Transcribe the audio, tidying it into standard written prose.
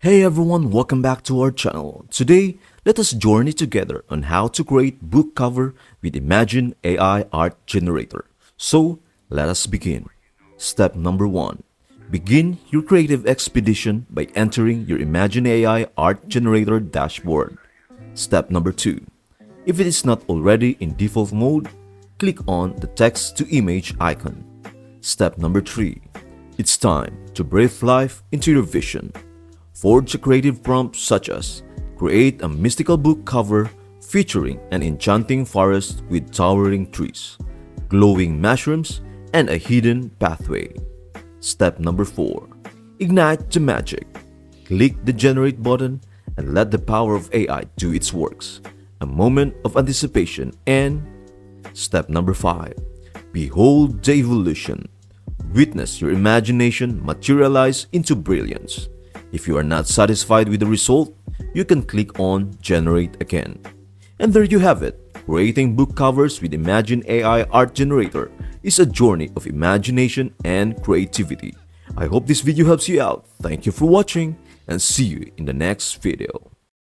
Hey everyone, welcome back to our channel. Today, let us journey together on how to create book cover with Imagine AI art generator. So, let us begin. Step number 1. Begin your creative expedition by entering your Imagine AI art generator dashboard. Step number 2. If it is not already in default mode, click on the text to image icon. Step number 3. It's time to breathe life into your vision. Forge a creative prompt such as create a mystical book cover featuring an enchanting forest with towering trees, glowing mushrooms, and a hidden pathway. Step number 4. Ignite the magic. Click the generate button and let the power of AI do its works. A moment of anticipation and step number 5. Behold the evolution. Witness your imagination materialize into brilliance. If you are not satisfied with the result, you can click on Generate again. And there you have it. Creating book covers with Imagine AI Art Generator is a journey of imagination and creativity. I hope this video helps you out. Thank you for watching and see you in the next video.